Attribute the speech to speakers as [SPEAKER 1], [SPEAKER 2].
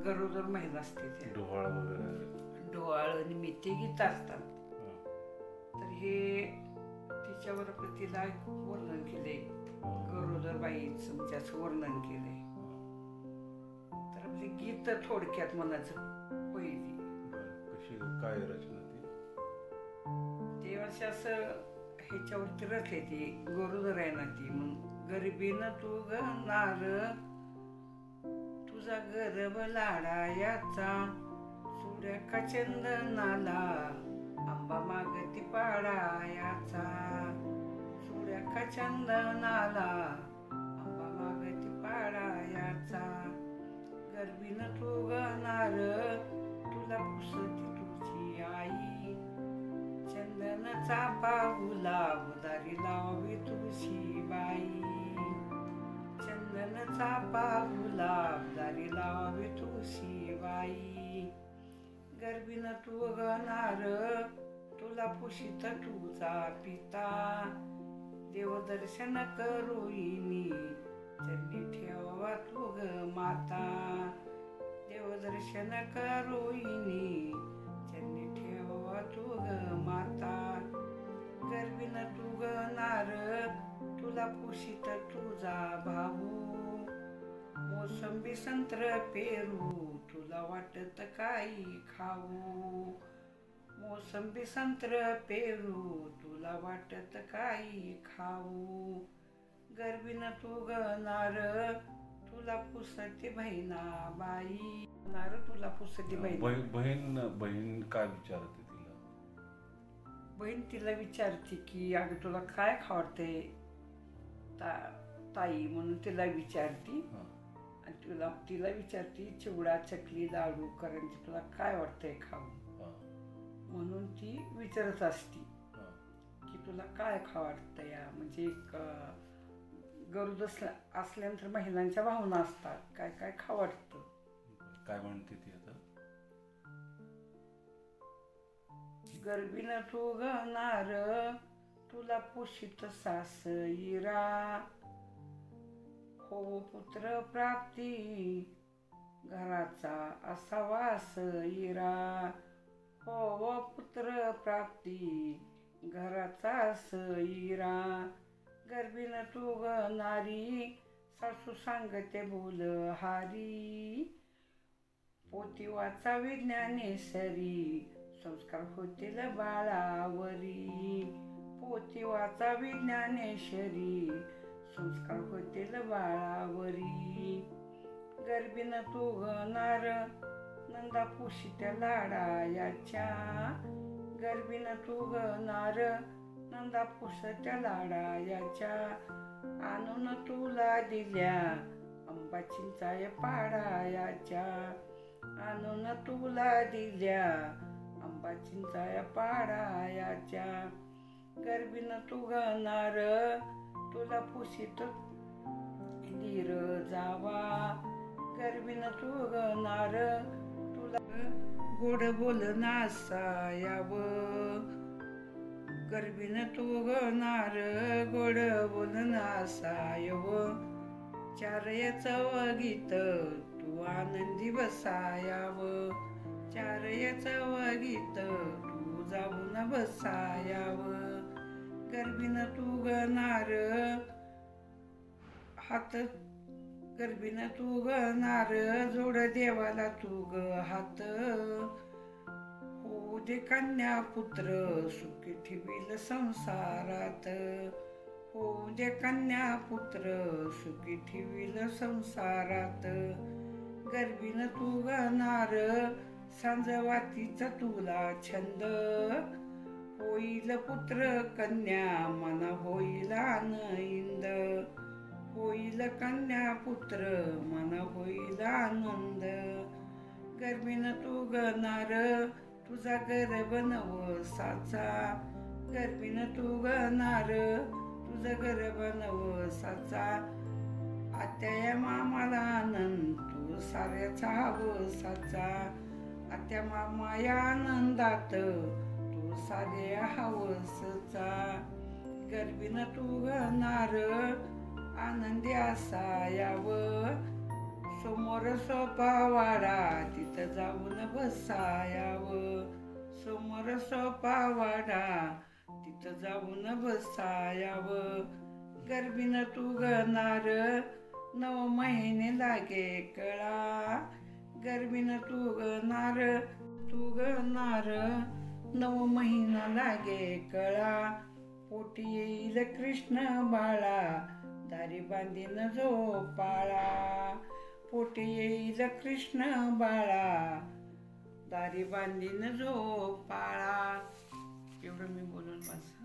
[SPEAKER 1] गरोदर महिला असते त्या
[SPEAKER 2] डोहाळ वगैरे
[SPEAKER 1] डोहाळ आणि मिती गीत असतात. तर हे तिच्यावर आपलं तिला वर्णन केलंय, गरोदर बाईचं म्हणजे असं वर्णन केलंय. तर आपली गीत थोडक्यात म्हणायचं पहिली
[SPEAKER 2] कशी काय रचना
[SPEAKER 1] ते वर्ष असं ह्याच्यावरती रचले ती गरोदर आहे ना ती. मग गरिबीनं तू गणार तुझा गर्भ लाडायाचा सुड्या का चंदनाला आंबा मागती पाडायाचा सुड्या का चंदनाला आंबा मागती पाडायाचा गर्भीनं तू गणार तुला पुसती तुझी आई चंदन चापा गुलाब दारी लावावी तुळशी बाई चंदन चापा गुलाब दारी लावावी तुळशी बाई गर्भीनं तू गणार तुला पुशीत तुझा पिता देवदर्शन करूईनी चरणी ठेवा तू ग माता देवदर्शन करूईनी चरणी ठेवा तू ग माता गर्भीनं तू गणार तुला पुशीत तुझा भाऊ मोसंबी संत्र पेरू तुला वाटत काही खाऊ मोसंबी संत्र पेरू तुला वाटत काही खाऊ गर्भीनं तू गणार तुला पुसती बहिणा बाई तुला पुसती
[SPEAKER 2] बहीण काय विचारते तिला?
[SPEAKER 1] बहीण तिला विचारते की अगं तुला काय खावडते ताई म्हणून तिला विचारती. आणि तिला विचारती चिवडा चकली लाडू करंजी तुला काय वाटतंय खाऊ म्हणून ती विचारत असती की तुला काय खाऊ वाटतं या. म्हणजे एक गरोदर असल्यानंतर महिलांच्या भावना असतात काय काय खाऊ वाटतं.
[SPEAKER 2] काय म्हणते ती आता?
[SPEAKER 1] गर्भीनं तू गणार तुला पुशीत सासईरा हो पुत्र प्राप्ती घराचा असावा सईरा हो पुत्र प्राप्ती घराचा सईरा गर्भीनं तू गणारी सासू सांगते बोल हारी पोती वाचा विज्ञानेश्वरी संस्कार होतील बाळावरी पोती वाचा विज्ञानेश्वरी संस्कार होतील बाळावरी गर्भीनं तू गणार नंदा पुशीत्या लाडायाच्या गर्भीनं तू गणार नंदा पुसत्या लाडायाच्या आणून तुला दिल्या आंबा चिंचाय पाडायाच्या आणून तुला दिल्या आंबा चिंचाय पाडायाच्या गर्भीनं तू गणार तुला पुशीत धीर जावा गर्भीनं तू गणार तुला गोड बोलना असायावं गर्भीनं तू गणार गोड बोलना असायावं चारय चवगीत तू आनंदी बसायावं चारय चवगीत तू जाऊन बसायावं गर्भीनं तू गणार हात गर्भीनं तू गणार जोड देवाला तू ग हात होऊ दे कन्या पुत्र सुखी ठेवील संसारात होऊ दे कन्या पुत्र सुखी ठेवील संसारात गर्भीनं तू गणार सांजवातीचा तुला छंद होईल पुत्र कन्या मना होईल आनंद होईल कन्या पुत्र मना होईल आनंद गर्भीनं तू गणार तुझा गर्भ नवसाचा गर्भीनं तू गणार तुझा गर्भ नवसाचा आत्या मामाला आनंद तू साऱ्याचा हवसाचा आत्या मामा या आनंदात तू साऱ्या हवसचा गर्भीनं तू गणार आनंदी असायावं समोर सोपावाडा तिथं जाऊन बसायावं. समोर सोपावाडा तिथं जाऊन बसायावं. गर्भीनं तू गणार 9 महिने लागे कळा. गर्भीनं तू गणार 9 महिना लागे कळा. पोटी येईल कृष्ण बाळा दारी बांधीन झोपाळा. पोटी येईल कृष्ण बाळा दारी बांधीन झोपाळा. एवढं मी बोलून बस.